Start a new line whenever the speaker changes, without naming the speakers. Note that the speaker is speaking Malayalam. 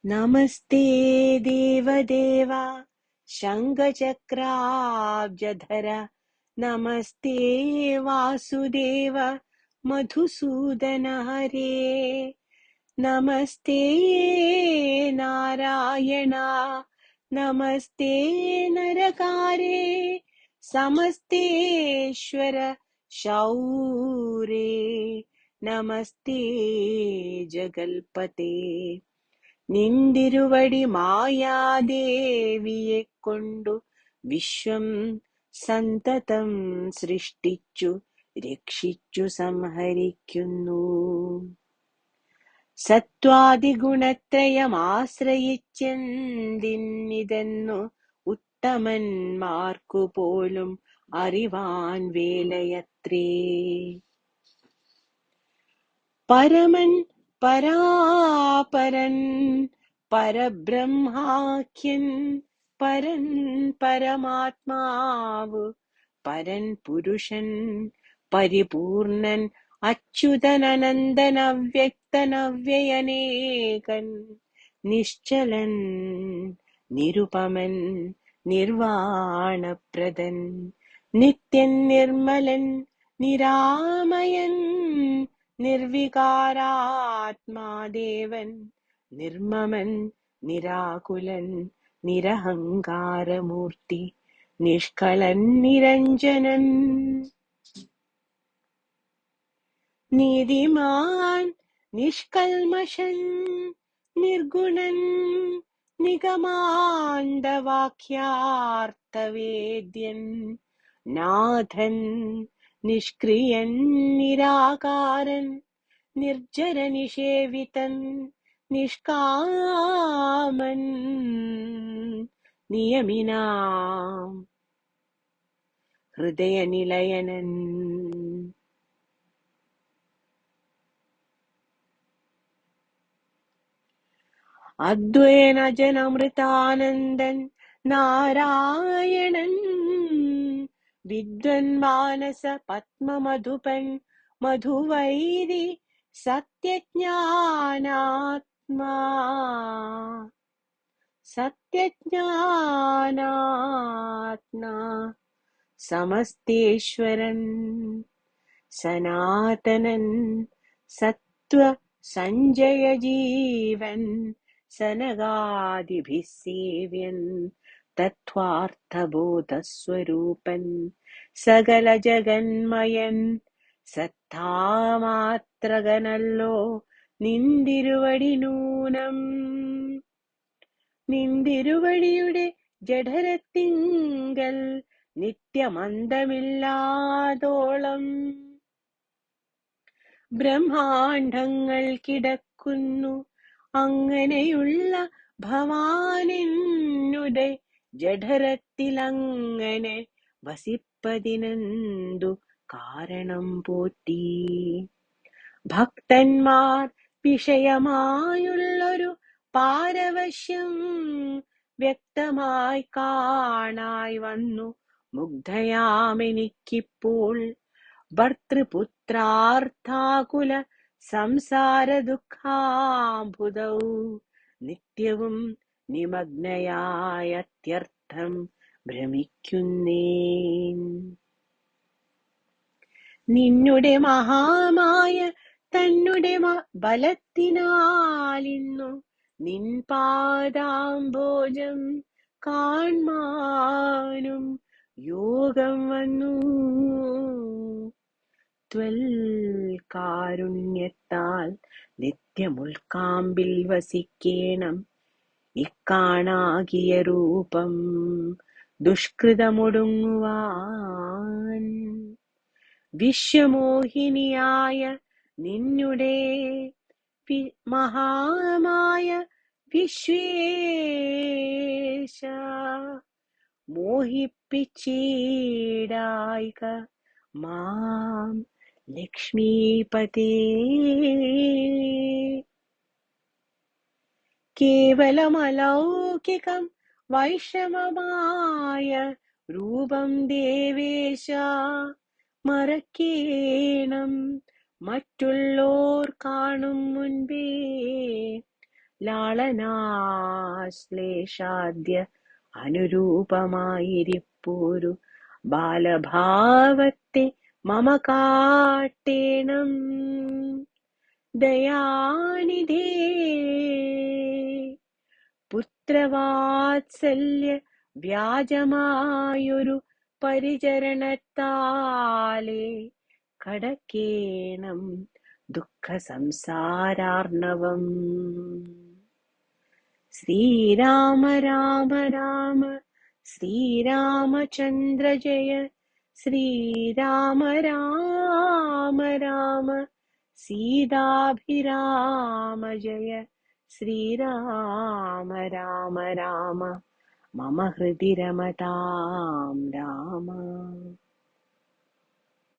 നമസ്തേ ദേവദേവ ശംഖചക്രാബ്ജധര നമസ്തേ വാസുദേവ മധുസൂദന ഹരേ നമസ്തേ നാരായണ നമസ്തേ നരകാരേ സമസ്തേശ്വര ശൗരേ നമസ്തേ ജഗൽപതേ നിന്തിരുവടി മായാദേവിയെക്കൊണ്ടു വിശ്വം സന്തതം സൃഷ്ടിച്ചു രക്ഷിച്ചു സംഹരിക്കുന്നു. സത്വാദിഗുണത്രയമാശ്രയിച്ചെന്തിന്നിതെന്നു ഉത്തമന്മാർക്കുപോലും അറിവാൻ വേലയത്രേ. പരമൻ പരാപരൻ പരബ്രഹ്മാഖ്യൻ പരൻ പരമാത്മാവ് പരൻ പുരുഷൻ പരിപൂർണൻ അച്യുതൻ അനന്തൻ അവ്യക്തൻ അവ്യയനേകൻ നിശ്ചലൻ നിരുപമൻ നിർവാണപ്രദൻ നിത്യൻ നിർമ്മലൻ നിരാമയൻ നിർവികാരാത്മാദേവൻ നിർമ്മമൻ നിരാകുലൻ നിരഹങ്കാരമൂർത്തി നിഷ്കളൻ നിരഞ്ജനൻ നീതിമാൻ നിഷ്കൽമഷൻ നിർഗുണൻ നിഗമാന്തവാക്യാർത്ഥവേദ്യൻ നാഥൻ നിഷ്ക്രിയൻ നിരാകാരൻ നിർജ്ജര നിഷേവിതൻ നിഷ്കാമൻ നിയമിനാം ഹൃദയനിലയനൻ അദ്വൈനജനമൃതാനന്ദൻ നാരായണൻ വിദ്വൻ മാനസ പത്മമധുപൻ മധുവൈരി സത്യജ്ഞാനാത്മാ സമസ്തേശ്വരൻ സനാതനൻ സത്വ സഞ്ജയ ജീവൻ സനകാദിഭിः സേവ്യൻ തത്വാർത്ഥബോധസ്വരൂപൻ സകല ജഗന്മയൻ സത്താമാത്രകനല്ലോ നിന്തിരുവടി നൂനം. നിന്തിരുവടിയുടെ ജഠരത്തിങ്കൽ നിത്യമന്തമില്ലാതോളം ബ്രഹ്മാണ്ഡങ്ങൾ കിടക്കുന്നു. അങ്ങനെയുള്ള ഭവാനെന്നുടെ ജഠരത്തിലങ്ങനെ വസിപ്പതിനെന്തു കാരണം പോറ്റി? ഭക്തന്മാർ വിഷയമായുള്ളൊരു പാരവശ്യം വ്യക്തമായി കാണായി വന്നു മുഗ്ധയാമെനിക്കിപ്പോൾ. ഭർത്തൃപുത്രാർത്ഥാകുല സംസാര ദുഃഖാംബുധൗ നിത്യവും നിമഗ്നയായത്യർത്ഥം ഭ്രമിക്കുന്നേൻ. നിന്നുടെ മഹാമായ തന്നുടെ ബലത്തിനാലിന്നു നിൻ പാദാംബോജം കാൺമാനും യോഗം വന്നു. ത്വൽ കാരുണ്യത്താൽ നിത്യമുൾക്കാമ്പിൽ വസിക്കേണം. ഇക്കാണാകിയ രൂപം ദുഷ്കൃതമൊടുങ്ങുവാൻ വിശ്വമോഹിനിയായ നിന്നുടെ മഹാമായ വിശ്വേശ മോഹിപ്പിച്ചീടായിക മാം ലക്ഷ്മീപതേ. കേവലമലൗകികം വൈഷമമായ രൂപം ദേവേശ മറക്കേണം. മറ്റുള്ളോർ കാണും മുൻപേ ലാളനാശ്ലേഷാദ്യ അനുരൂപമായിരിപ്പോരു ബാലഭാവത്തെ മമ കാട്ടേണം ദയാനിധേ. പുത്രവാത്സല്യ വ്യാജമായൊരു പരിചരണത്താലേ കടക്കേണം ദുഃഖ സംസാരാർണവം. ശ്രീരാമ രാമ രാമ ശ്രീരാമചന്ദ്ര ജയ, ശ്രീരാമ രാമ രാമ സീതാഭിരാമ ജയ, ശ്രീരാമ രാമ രാമ മമ ഹൃദി രമതാം രാമ.